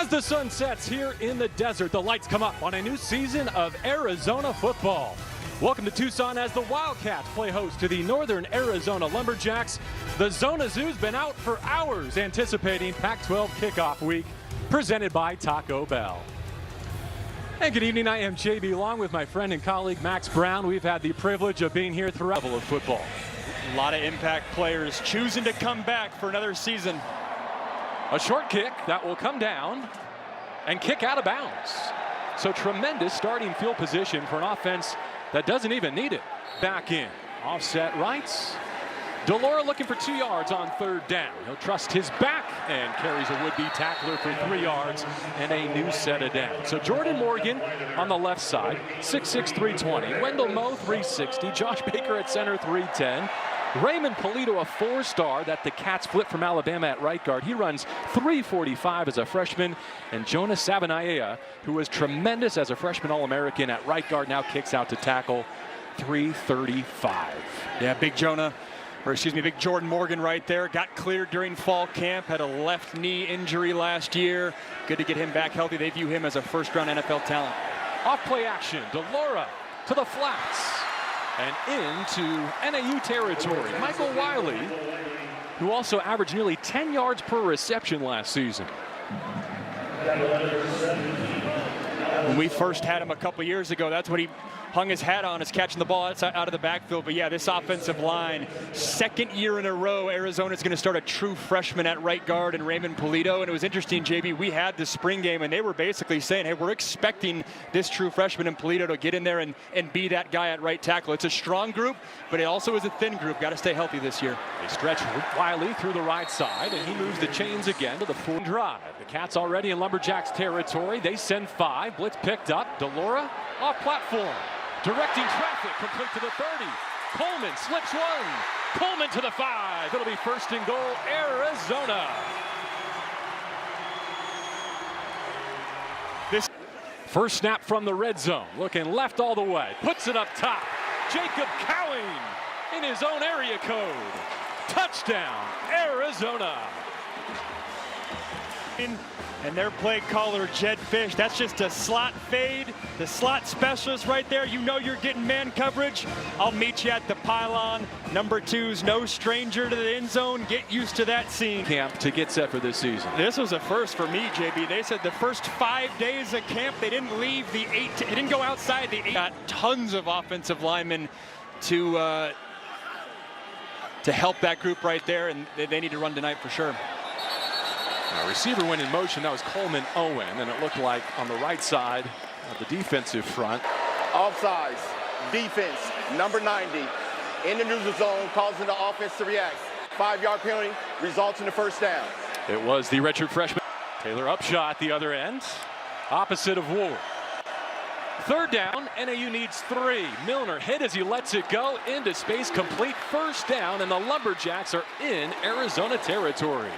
As the sun sets here in the desert, the lights come up on a new season of Arizona football. Welcome to Tucson as the Wildcats play host to the Northern Arizona Lumberjacks. The Zona Zoo's been out for hours anticipating Pac-12 kickoff week, presented by Taco Bell. And good evening, I am JB Long with my friend and colleague Max Brown. We've had the privilege of being here throughout the level of football. A lot of impact players choosing to come back for another season. A short kick that will come down and kick out of bounds. So tremendous starting field position for an offense that doesn't even need it. Back in, offset rights. DeLaura looking for 2 yards on third down. He'll trust his back and carries a would-be tackler for 3 yards and a new set of downs. So Jordan Morgan on the left side, 6'6", 320. Wendell Moe, 360. Josh Baker at center, 310. Raymond Polito, a four-star that the Cats flipped from Alabama at right guard. He runs 345 as a freshman. And Jonas Savanaia, who was tremendous as a freshman All-American at right guard, now kicks out to tackle, 335. Yeah, Big Jordan Morgan right there. Got cleared during fall camp, had a left knee injury last year. Good to get him back healthy. They view him as a first-round NFL talent. Off play action, DeLaura to the flats and into NAU territory. Michael Wiley, who also averaged nearly 10 yards per reception last season. When we first had him a couple years ago, that's what he hung his hat on, is catching the ball out of the backfield. But yeah, this offensive line, second year in a row, Arizona's going to start a true freshman at right guard in Raymond Polito. And it was interesting, JB, we had the spring game, and they were basically saying, hey, we're expecting this true freshman in Polito to get in there and be that guy at right tackle. It's a strong group, but it also is a thin group. Got to stay healthy this year. They stretch Wiley through the right side, and he moves the chains again to the full drive. The Cats already in Lumberjacks territory. They send 5. Blitz picked up. DeLaura off platform. Directing traffic, complete to the 30. Coleman slips 1. Coleman to the 5. It'll be first and goal, Arizona. This first snap from the red zone. Looking left all the way. Puts it up top. Jacob Cowing in his own area code. Touchdown, Arizona. And their play caller, Jed Fish, that's just a slot fade. The slot specialist right there. You know you're getting man coverage. I'll meet you at the pylon. Number 2's no stranger to the end zone. Get used to that scene. Camp to get set for this season. This was a first for me, JB. They said the first 5 days of camp, they didn't leave the 8. They didn't go outside the 8. Got tons of offensive linemen to help that group right there, and they need to run tonight for sure. Receiver went in motion. That was Coleman Owen, and it looked like on the right side of the defensive front. Offsides, defense, number 90, in the neutral zone, causing the offense to react. 5-yard penalty results in the first down. It was the redshirt freshman. Taylor Upshot the other end, opposite of Ward. Third down, NAU needs 3. Milner hit as he lets it go into space, complete first down, and the Lumberjacks are in Arizona territory.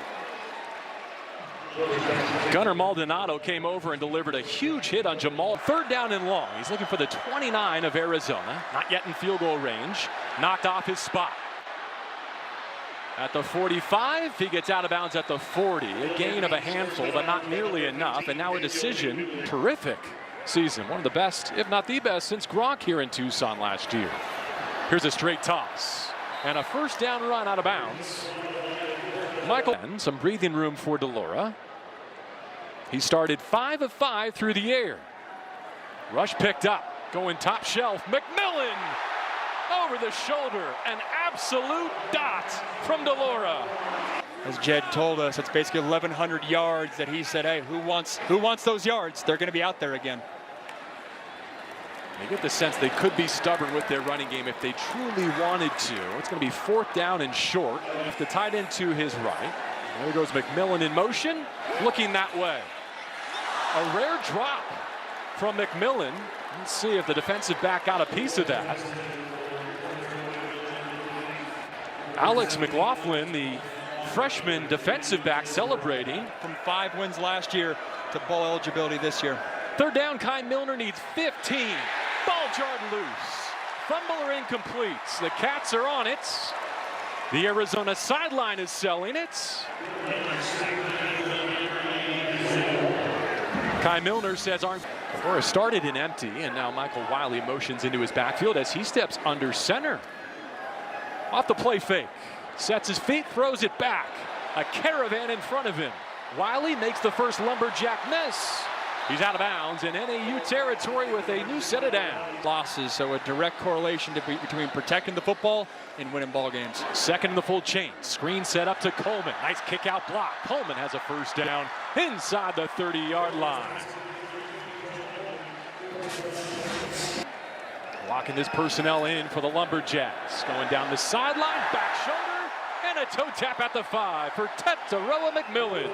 Gunnar Maldonado came over and delivered a huge hit on Jamal. Third down and long. He's looking for the 29 of Arizona. Not yet in field goal range. Knocked off his spot. At the 45, he gets out of bounds at the 40. A gain of a handful, but not nearly enough. And now a decision. Terrific season. One of the best, if not the best, since Gronk here in Tucson last year. Here's a straight toss. And a first down run out of bounds. Michael, and some breathing room for DeLaura. He started 5 of 5 through the air. Rush picked up, going top shelf. McMillan over the shoulder, an absolute dot from DeLaura. As Jed told us, it's basically 1,100 yards that he said, hey, who wants those yards? They're going to be out there again. They get the sense they could be stubborn with their running game if they truly wanted to. It's going to be 4th down and short. The tight end to his right. There goes McMillan in motion, looking that way. A rare drop from McMillan. Let's see if the defensive back got a piece of that. Alex McLaughlin, the freshman defensive back, celebrating. From 5 wins last year to bowl eligibility this year. Third down, Kai Milner needs 15. Ball jarred loose. Fumble or incomplete. The Cats are on it. The Arizona sideline is selling it. Kai Milner says Delora started in empty, and now Michael Wiley motions into his backfield as he steps under center. Off the play fake. Sets his feet, throws it back. A caravan in front of him. Wiley makes the first Lumberjack miss. He's out of bounds in NAU territory with a new set of downs. Losses, so a direct correlation between protecting the football and winning ball games. Second in the full chain. Screen set up to Coleman. Nice kick out block. Coleman has a first down inside the 30-yard line. Locking this personnel in for the Lumberjacks. Going down the sideline, back shoulder, and a toe tap at the 5 for Tetairoa McMillan.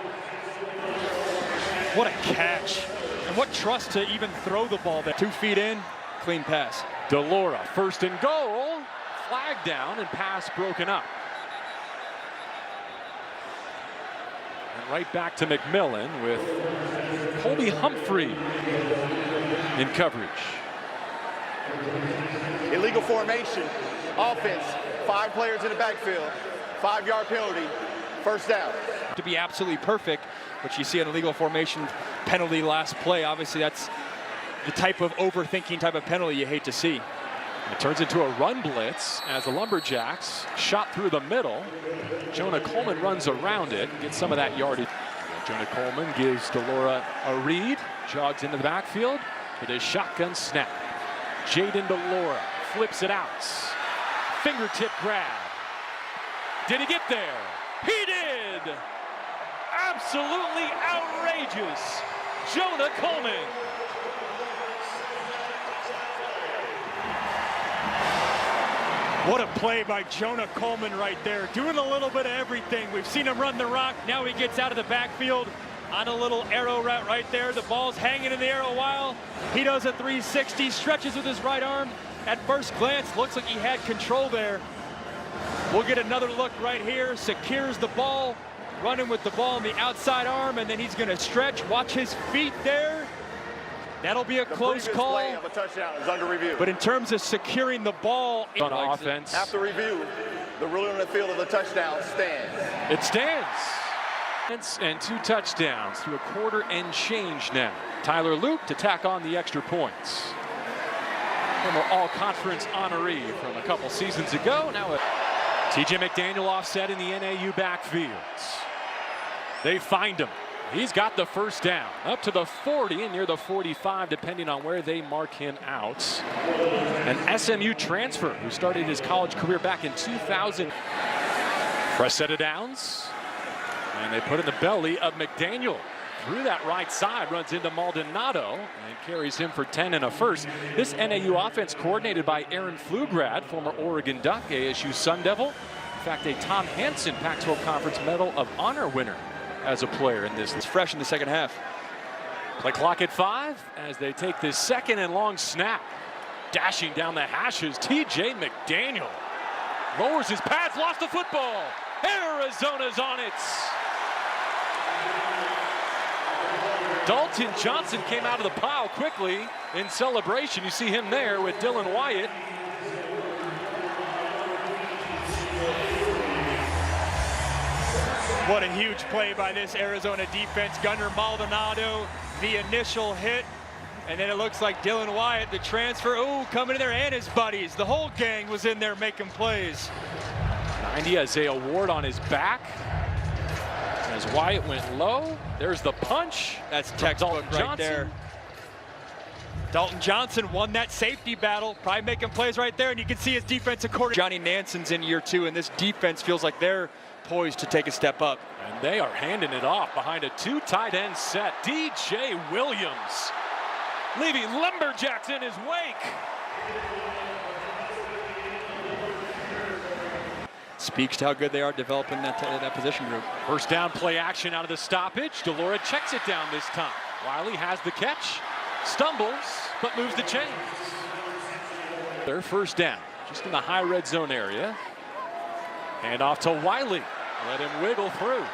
What a catch. And what trust to even throw the ball there. 2 feet in, clean pass. Delora, first and goal. Flag down and pass broken up. And right back to McMillan with Colby Humphrey in coverage. Illegal formation, offense, 5 players in the backfield, 5-yard penalty, first down. To be absolutely perfect, but you see an illegal formation penalty last play. Obviously, that's the type of overthinking type of penalty you hate to see. It turns into a run blitz as the Lumberjacks shot through the middle. Jonah Coleman runs around it, gets some of that yardage. Jonah Coleman gives Delora a read, jogs into the backfield with a shotgun snap. Jaden Delora flips it out. Fingertip grab. Did he get there? He did! Absolutely outrageous. Jonah Coleman. What a play by Jonah Coleman right there, doing a little bit of everything. We've seen him run the rock. Now he gets out of the backfield on a little arrow route right there. The ball's hanging in the air a while. He does a 360, stretches with his right arm. At first glance, looks like he had control there. We'll get another look right here. Secures the ball, running with the ball on the outside arm, and then he's going to stretch. Watch his feet there. That'll be a close call. Play of a touchdown is under review. But in terms of securing the ball on offense, after review, the ruling on the field of the touchdown stands. It stands. And 2 touchdowns through a quarter and change now. Tyler Luke to tack on the extra points. Former all-conference honoree from a couple seasons ago. Now TJ McDaniel offset in the NAU backfield. They find him. He's got the first down up to the 40 and near the 45, depending on where they mark him out. An SMU transfer who started his college career back in 2000. Fresh set of downs. And they put in the belly of McDaniel. Through that right side, runs into Maldonado and carries him for 10 and a first. This NAU offense coordinated by Aaron Pflugrad, former Oregon Duck, ASU Sun Devil. In fact, a Tom Hansen Pac-12 Conference Medal of Honor winner as a player in this. It's fresh in the second half. Play clock at 5 as they take this second and long snap. Dashing down the hashes, TJ McDaniel lowers his pads, lost the football. Arizona's on it. Dalton Johnson came out of the pile quickly in celebration. You see him there with Dylan Wyatt. What a huge play by this Arizona defense. Gunnar Maldonado, the initial hit. And then it looks like Dylan Wyatt, the transfer. Ooh, coming in there, and his buddies. The whole gang was in there making plays. 90, Isaiah Ward on his back. As Wyatt went low, there's the punch. That's textbook right there. Dalton Johnson won that safety battle, probably making plays right there, and you can see his defensive coordinator. Johnny Nansen's in year 2, and this defense feels like they're poised to take a step up. And they are handing it off behind a 2 tight end set. DJ Williams leaving Lumberjacks in his wake. Speaks to how good they are developing that position group. First down play action out of the stoppage. Delora checks it down this time. Wiley has the catch, stumbles, but moves the chains. Their first down, just in the high red zone area. Hand off to Wiley. Let him wiggle through.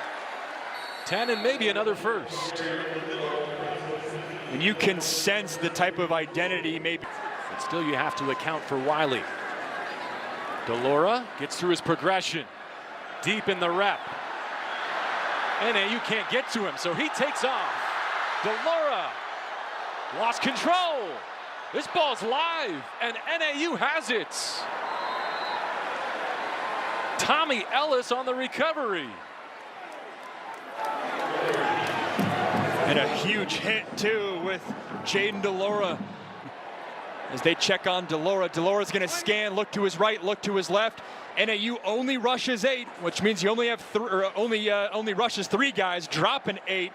10 and maybe another first. And you can sense the type of identity maybe. But still you have to account for Wiley. Delora gets through his progression. Deep in the rep. NAU can't get to him, so he takes off. Delora Lost control. This ball's live, and NAU has it. Tommy Ellis on the recovery. And a huge hit, too, with Jayden de Laura. As they check on de Laura, de Laura's going to scan, look to his right, look to his left. NAU only rushes 8, which means you only have only rushes 3 guys, dropping 8.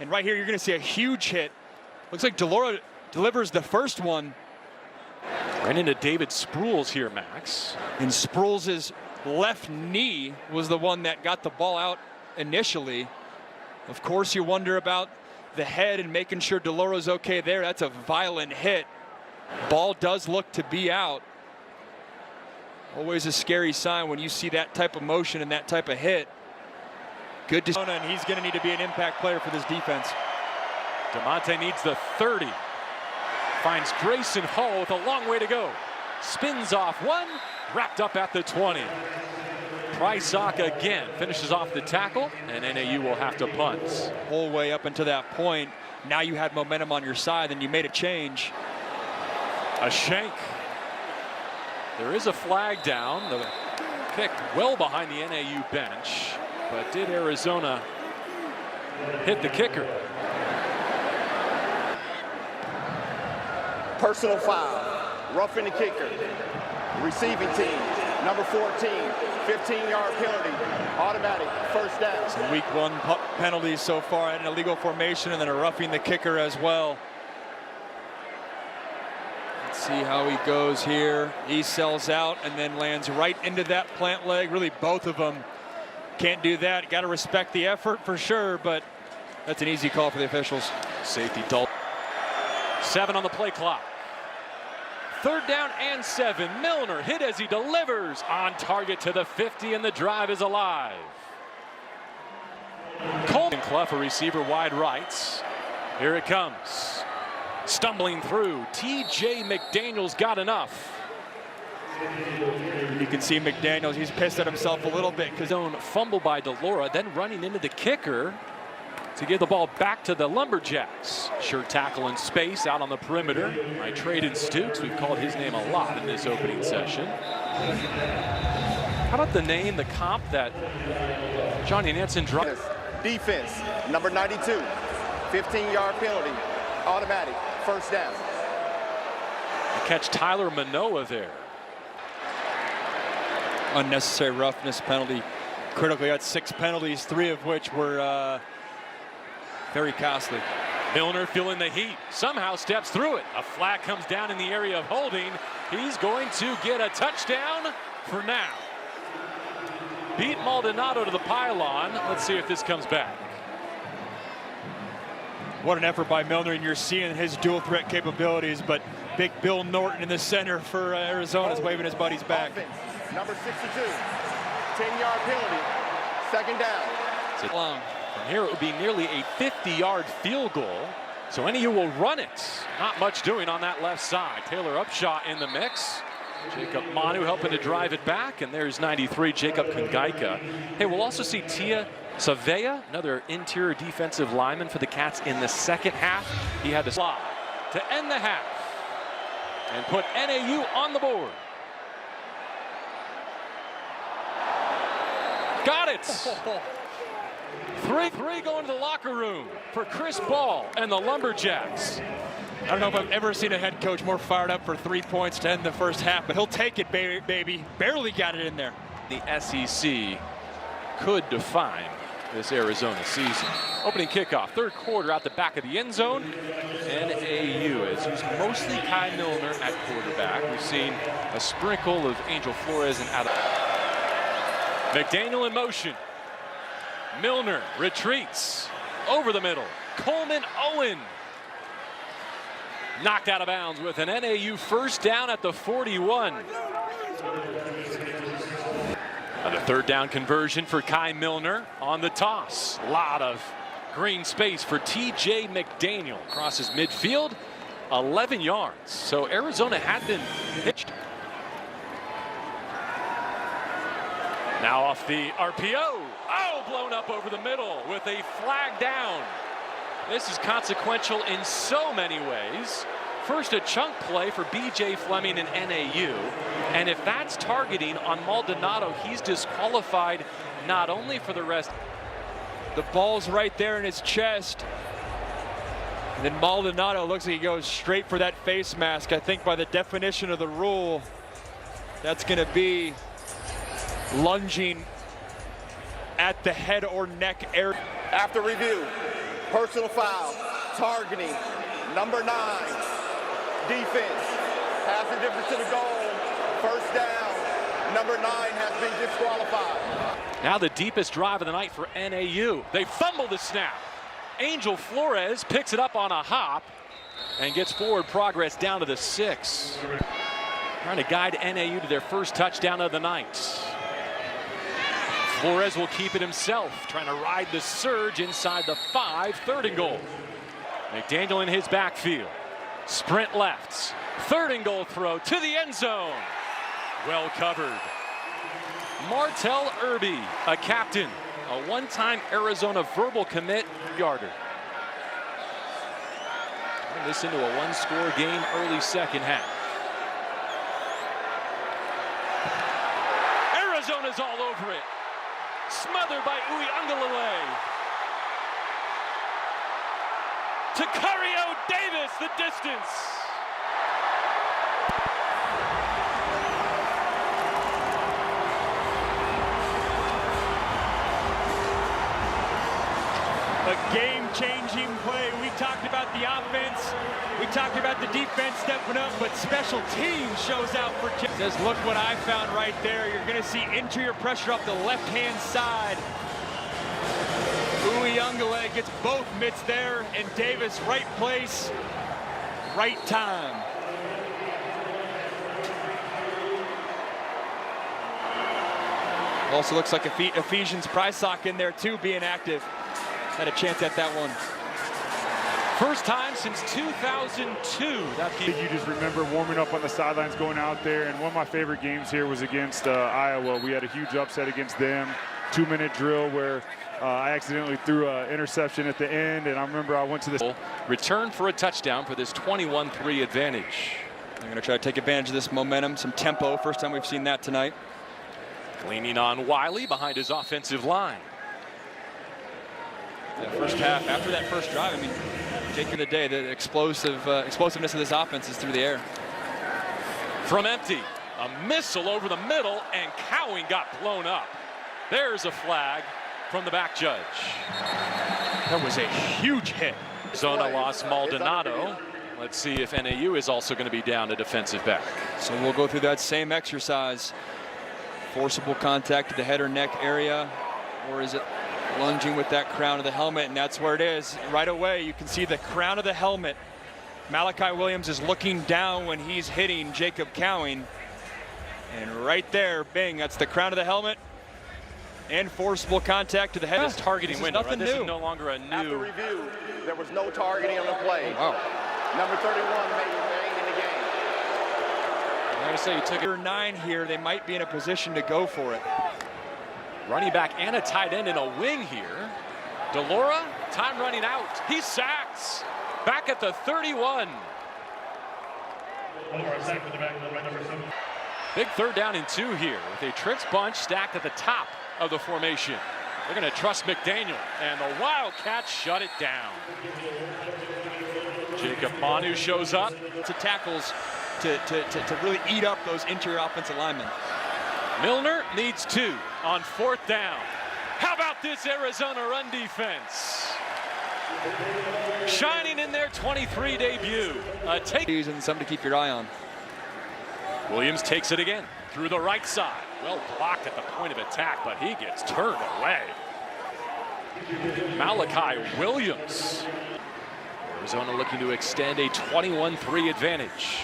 And right here, you're going to see a huge hit. Looks like de Laura delivers the first one. Ran into David Sproles here, Max. And Sproles' left knee was the one that got the ball out initially. Of course, you wonder about the head and making sure de Laura's okay there. That's a violent hit. Ball does look to be out. Always a scary sign when you see that type of motion and that type of hit. Good to and he's going to need to be an impact player for this defense. DeMonte needs the 30. Finds Grayson Hall with a long way to go. Spins off one, wrapped up at the 20. Prysock again finishes off the tackle, and NAU will have to punt. Whole way up until that point, now you had momentum on your side and you made a change. A shank. There is a flag down. The kick well behind the NAU bench, but did Arizona hit the kicker? Personal foul, roughing the kicker. Receiving team, number 14, 15-yard penalty, automatic, first down. So week 1 penalties so far, an illegal formation and then a roughing the kicker as well. Let's see how he goes here. He sells out and then lands right into that plant leg. Really, both of them can't do that. Got to respect the effort for sure, but that's an easy call for the officials. Safety Dalton. 7 on the play clock. 3rd down and 7. Milner hit as he delivers on target to the 50, and the drive is alive. Coleman Clough, a receiver wide right. Here it comes. Stumbling through. TJ McDaniels got enough. You can see McDaniels, he's pissed at himself a little bit because Zone fumble by de Laura, then running into the kicker to give the ball back to the Lumberjacks. Sure tackle in space out on the perimeter by Traden Stukes. We've called his name a lot in this opening session. How about the name, the comp that Johnny Nansen dropped? Defense, number 92, 15-yard penalty, automatic, first down. Catch Tyler Manoa there. Unnecessary roughness penalty. Critically, had 6 penalties, 3 of which were very costly. Milner feeling the heat, somehow steps through it. A flag comes down in the area of holding. He's going to get a touchdown for now. Beat Maldonado to the pylon. Let's see if this comes back. What an effort by Milner, and you're seeing his dual threat capabilities, but big Bill Norton in the center for Arizona is waving his buddies back. Offense, number 62, 10-yard penalty, second down. Long. From here, it would be nearly a 50-yard field goal. So NAU will run it. Not much doing on that left side. Taylor Upshaw in the mix. Jacob Manu helping to drive it back. And there's 93, Jacob Kangaika. Hey, we'll also see Tia Savea, another interior defensive lineman for the Cats in the second half. He had to slide to end the half and put NAU on the board. Got it. 3-3 going to the locker room for Chris Ball and the Lumberjacks. I don't know if I've ever seen a head coach more fired up for 3 points to end the first half, but he'll take it, baby. Barely got it in there. The SEC could define this Arizona season. Opening kickoff, 3rd quarter out the back of the end zone. NAU has used mostly Kai Milner at quarterback. We've seen a sprinkle of Angel Flores and Adam. McDaniel in motion. Milner retreats over the middle. Coleman Owen knocked out of bounds with an NAU first down at the 41. Another 3rd down conversion for Kai Milner on the toss. A lot of green space for TJ McDaniel. Crosses midfield, 11 yards. So Arizona had been pitched. Now off the RPO. Oh, blown up over the middle with a flag down. This is consequential in so many ways. First, a chunk play for B.J. Fleming and NAU. And if that's targeting on Maldonado, he's disqualified not only for the rest. The ball's right there in his chest. And then Maldonado looks like he goes straight for that face mask. I think by the definition of the rule, that's going to be lunging at the head or neck area. After review, personal foul, targeting, number 9, defense, pass the difference to the goal, first down, number 9 has been disqualified. Now the deepest drive of the night for NAU. They fumble the snap. Angel Flores picks it up on a hop and gets forward progress down to the 6. Trying to guide NAU to their first touchdown of the night. Flores will keep it himself, trying to ride the surge inside the 5, 3rd and goal. McDaniel in his backfield. Sprint left. 3rd and goal throw to the end zone. Well covered. Martell Irby, a captain, a one-time Arizona verbal commit yarder. Turn this into a one-score game early second half. Arizona's all over it. Smothered by Uiagalelei. Tacario Davis, the distance. A game-changing play. We talked about the offense. We talked about the defense stepping up, but special teams shows out for Jim. Says, look what I found right there. You're going to see interior pressure off the left-hand side. Uiagalelei gets both mitts there, and Davis right place, right time. Also looks like Ephesians Prysock in there too, being active. Had a chance at that one. First time since 2002. You just remember warming up on the sidelines, going out there, and one of my favorite games here was against Iowa. We had a huge upset against them. 2-minute drill where I accidentally threw an interception at the end, and I remember I went to the return for a touchdown for this 21-3 advantage. They're going to try to take advantage of this momentum, some tempo. First time we've seen that tonight. Leaning on Wiley behind his offensive line. That first half, after that first drive, I mean, take of the day, the explosiveness of this offense is through the air. From empty, a missile over the middle, and Cowing got blown up. There's a flag from the back judge. That was a huge hit. Arizona lost Maldonado. Let's see if NAU is also going to be down a defensive back. So we'll go through that same exercise. Forcible contact to the head or neck area, or is it lunging with that crown of the helmet? And that's where it is. Right away, you can see the crown of the helmet. Malachi Williams is looking down when he's hitting Jacob Cowing. And right there, bing, that's the crown of the helmet. And forcible contact to the head. This targeting window, right? This is no longer a After new. review, there was no targeting on the play. Oh, wow. Number 31 remained in the game. I'm going to say you took it. 9 here, they might be in a position to go for it. Running back and a tight end in a wing here. DeLaura, time running out. He sacks. Back at the 31. Big 3rd down and 2 here with a trips bunch stacked at the top of the formation. They're going to trust McDaniel, and the Wildcats shut it down. Jacob Manu shows up. To tackles to really eat up those interior offensive linemen. Milner needs 2 on 4th down. How about this Arizona run defense? Shining in their 23 debut. And something to keep your eye on. Williams takes it again through the right side. Well blocked at the point of attack, but he gets turned away. Malachi Williams. Arizona looking to extend a 21-3 advantage.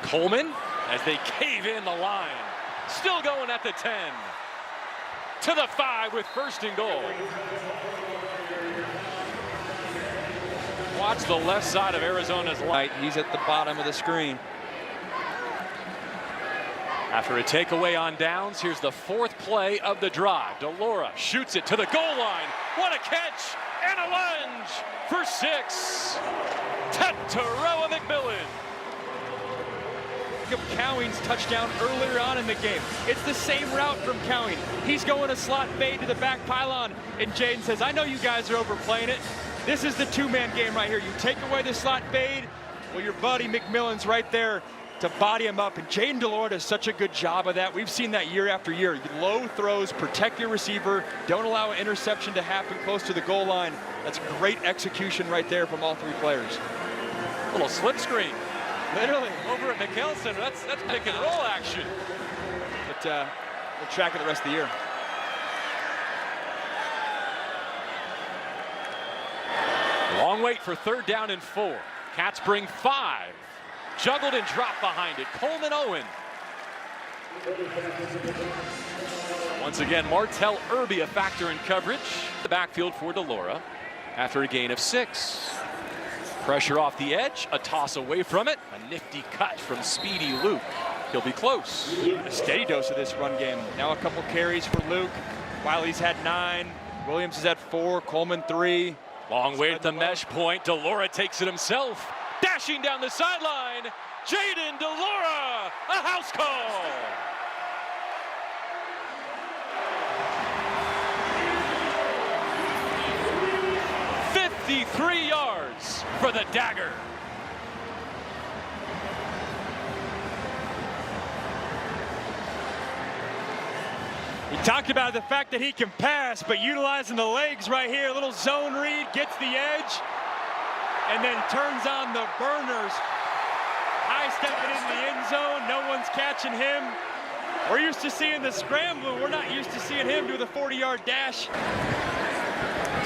Coleman as they cave in the line. Still going at the 10. To the 5 with 1st and goal. Watch the left side of Arizona's line. He's at the bottom of the screen. After a takeaway on downs, here's the 4th play of the drive. DeLaura shoots it to the goal line. What a catch! and a lunge for 6. Tetairoa McMillan. Of Cowing's touchdown earlier on in the game. It's the same route from Cowing. He's going a slot fade to the back pylon, and Jaden says, I know you guys are overplaying it. This is the two-man game right here. You take away the slot fade, well, your buddy McMillan's right there to body him up, and Jayden de Laura does such a good job of that. We've seen that year after year. Low throws, protect your receiver, don't allow an interception to happen close to the goal line. That's great execution right there from all 3 players. Little slip screen. Literally. Over at McKell Center, that's pick and roll action. But we'll track it the rest of the year. Long wait for 3rd down and 4. Cats bring 5. Juggled and dropped behind it. Coleman Owen. Once again, Martell Irby a factor in coverage. The backfield for de Laura after a gain of 6. Pressure off the edge, a toss away from it. A nifty cut from Speedy Luke. He'll be close. A steady dose of this run game. Now a couple carries for Luke. Wiley's had 9. Williams has had 4. Coleman 3. Long wait at the mesh point. de Laura takes it himself. Dashing down the sideline. Jayden de Laura, a house call. "53 yards for the dagger. He talked about the fact that he can pass, but utilizing the legs right here, a little zone read, gets the edge, and then turns on the burners. High stepping in the end zone, no one's catching him. We're used to seeing the scramble, we're not used to seeing him do the 40-yard dash.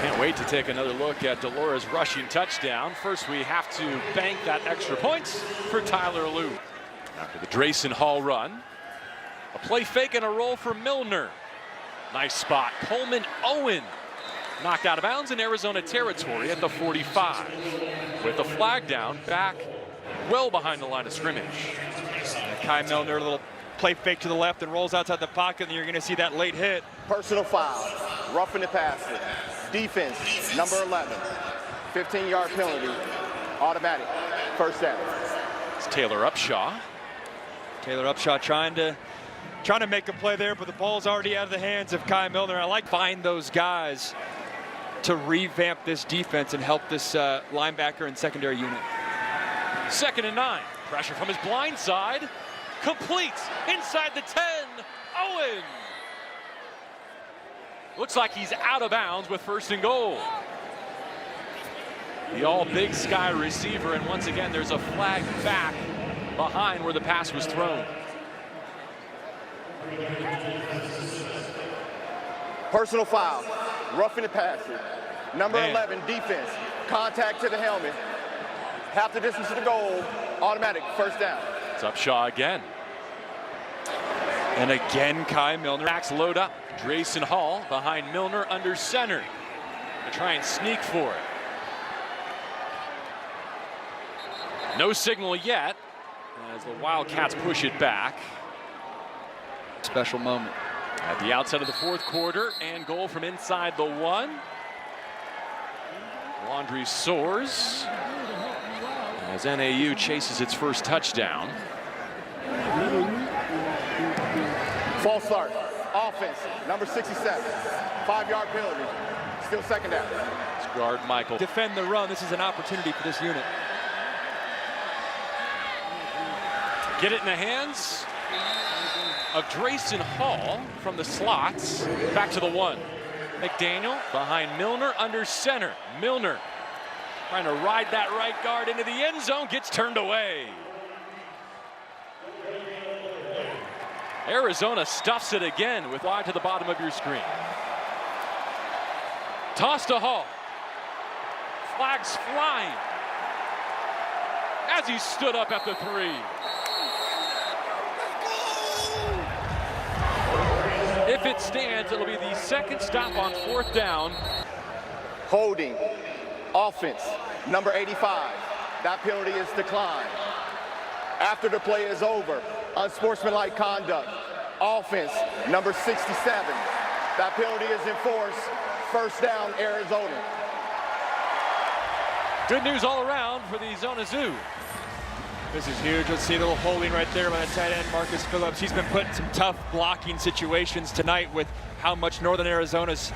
Can't wait to take another look at de Laura's rushing touchdown. First, we have to bank that extra points for Tyler Lue. After the Drayson Hall run, a play fake and a roll for Milner. Nice spot. Coleman Owen knocked out of bounds in Arizona territory at the 45. With the flag down, back well behind the line of scrimmage. Kai Milner, a little play fake to the left and rolls outside the pocket, and you're going to see that late hit. Personal foul, roughing the passer. Defense, number 11. 15-yard penalty, automatic, 1st down. It's Taylor Upshaw. Taylor Upshaw trying to make a play there, but the ball's already out of the hands of Kai Milner. I like find those guys to revamp this defense and help this linebacker and secondary unit. 2nd and 9. Pressure from his blind side. Complete inside the 10. Owen. Looks like he's out of bounds with 1st and goal. The all Big Sky receiver, and once again there's a flag back behind where the pass was thrown. Personal foul, roughing the passer. Number 11, defense, contact to the helmet. Half the distance to the goal, automatic, 1st down. It's Upshaw again. And again, Kai Milner. Backs load up. Drayson Hall behind Milner under center to try and sneak for it. No signal yet as the Wildcats push it back. Special moment. At the outset of the 4th quarter, and goal from inside the 1. Laundry soars as NAU chases its first touchdown. False start, offense, number 67. 5-yard penalty, still 2nd down. It's guard Michael. Defend the run. This is an opportunity for this unit. Get it in the hands of Drayson Hall from the slots. Back to the 1. McDaniel behind Milner under center. Milner trying to ride that right guard into the end zone, gets turned away. Arizona stuffs it again with wide to the bottom of your screen. Toss to Hall. Flags flying as he stood up at the 3. If it stands, it'll be the 2nd stop on 4th down. Holding, offense, number 85. That penalty is declined. After the play is over, unsportsmanlike conduct. Offense, number 67. That penalty is enforced. 1st down, Arizona. Good news all around for the Zona Zoo. This is huge. Let's see a little holding right there by the tight end, Marcus Phillips. He's been put in some tough blocking situations tonight with how much Northern Arizona's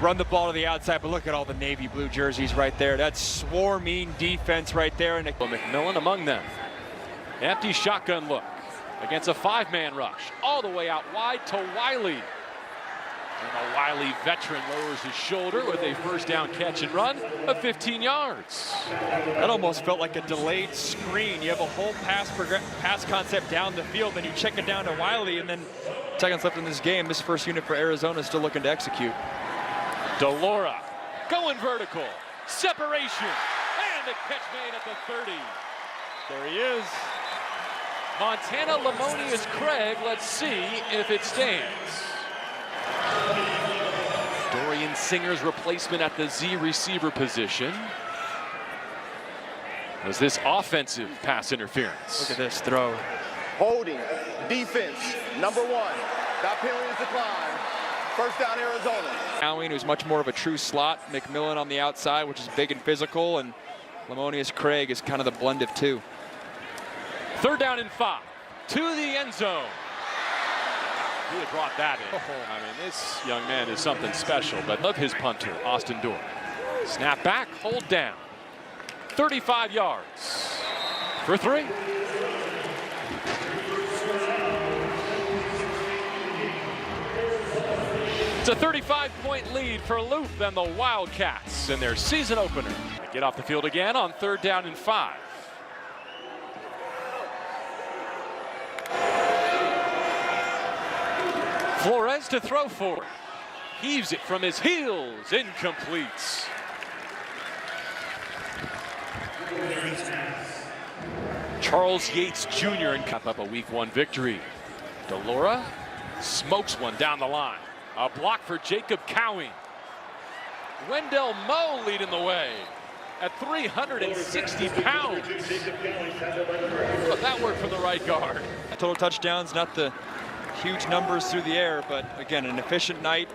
run the ball to the outside. But look at all the navy blue jerseys right there. That's swarming defense right there. And McMillan among them. Empty shotgun look against a 5-man rush. All the way out wide to Wiley. And the Wiley veteran lowers his shoulder with a first down catch and run of 15 yards. That almost felt like a delayed screen. You have a whole pass concept down the field, then you check it down to Wiley, and then seconds left in this game. This first unit for Arizona is still looking to execute. DeLaura going vertical. Separation. And a catch made at the 30. There he is. Montana Lamonius Craig. Let's see if it stands. Dorian Singer's replacement at the Z receiver position. Was this offensive pass interference? Look at this throw. Holding, defense, number 1. That penalty is declined. First down, Arizona. Cowan, who's much more of a true slot. McMillan on the outside, which is big and physical, and Lamonius Craig is kind of the blend of two. Third down and 5 to the end zone. He had brought that in. I mean, this young man is something special, but love his punter, Austin Dorr. Snap back, hold down. 35 yards for 3. It's a 35-point lead for Loop and the Wildcats in their season opener. They get off the field again on 3rd down and 5. Flores to throw for. Heaves it from his heels. Incomplete. Charles Yates Jr. and cap up a week 1 victory. DeLaura smokes one down the line. A block for Jacob Cowan. Wendell Moe leading the way at 360 pounds. But that worked for the right guard. Total touchdowns, not the huge numbers through the air, but again, an efficient night.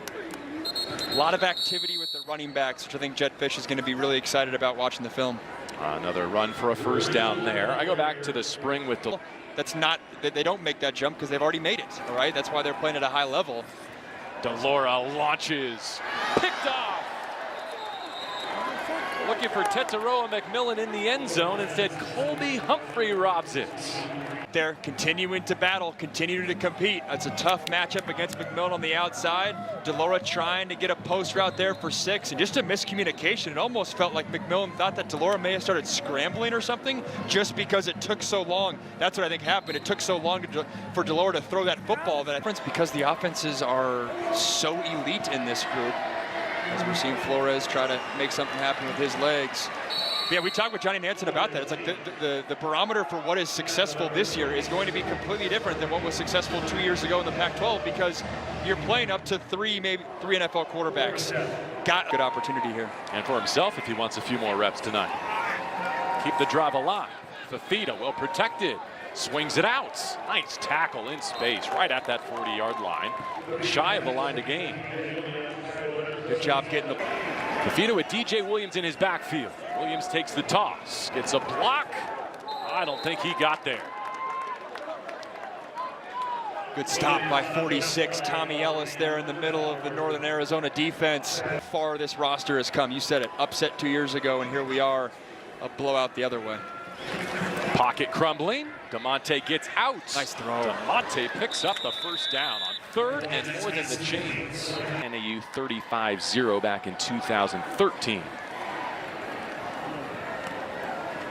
A lot of activity with the running backs, which I think Jedd Fisch is going to be really excited about watching the film. Another run for a first down there. I go back to the spring with That's not, they don't make that jump because they've already made it, all right? That's why they're playing at a high level. DeLaura launches. Picked off. Looking for Tetaroa McMillan in the end zone. Instead, Colby Humphrey robs it. They're continuing to battle, continuing to compete. It's a tough matchup against McMillan on the outside. DeLaura trying to get a post route there for 6, and just a miscommunication. It almost felt like McMillan thought that DeLaura may have started scrambling or something just because it took so long. That's what I think happened. It took so long for DeLaura to throw that football. Because the offenses are so elite in this group, as we're seeing Flores try to make something happen with his legs. Yeah, we talked with Johnny Nansen about that. It's like the barometer for what is successful this year is going to be completely different than what was successful 2 years ago in the Pac-12 because you're playing up to maybe three NFL quarterbacks. Got a good opportunity here. And for himself if he wants a few more reps tonight. Keep the drive alive. Fafita well protected. Swings it out. Nice tackle in space right at that 40-yard line. Shy of the line to gain. Good job getting the... Fafita with DJ Williams in his backfield. Williams takes the toss. Gets a block. I don't think he got there. Good stop by 46. Tommy Ellis there in the middle of the Northern Arizona defense. How far this roster has come. You said it. Upset 2 years ago, and here we are. A blowout the other way. Pocket crumbling. DeMonte gets out. Nice throw. DeMonte picks up the first down on 3rd and more than the chains. NAU 35-0 back in 2013.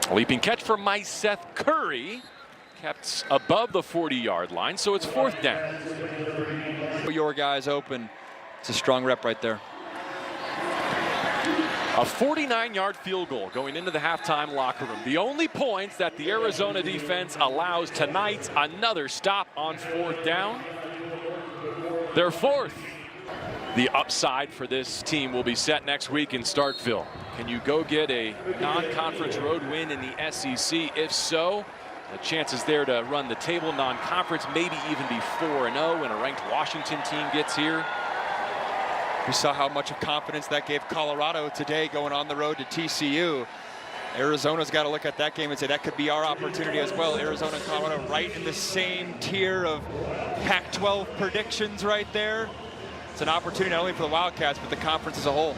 A leaping catch for Myseth Curry. Kept above the 40-yard line, so it's 4th down. Your guys open. It's a strong rep right there. A 49-yard field goal going into the halftime locker room. The only points that the Arizona defense allows tonight. Another stop on 4th down. They're 4th. The upside for this team will be set next week in Starkville. Can you go get a non-conference road win in the SEC? If so, the chances there to run the table non-conference, maybe even be 4-0 when a ranked Washington team gets here. We saw how much of confidence that gave Colorado today going on the road to TCU. Arizona's got to look at that game and say that could be our opportunity as well. Arizona and Colorado right in the same tier of Pac-12 predictions right there. It's an opportunity not only for the Wildcats, but the conference as a whole.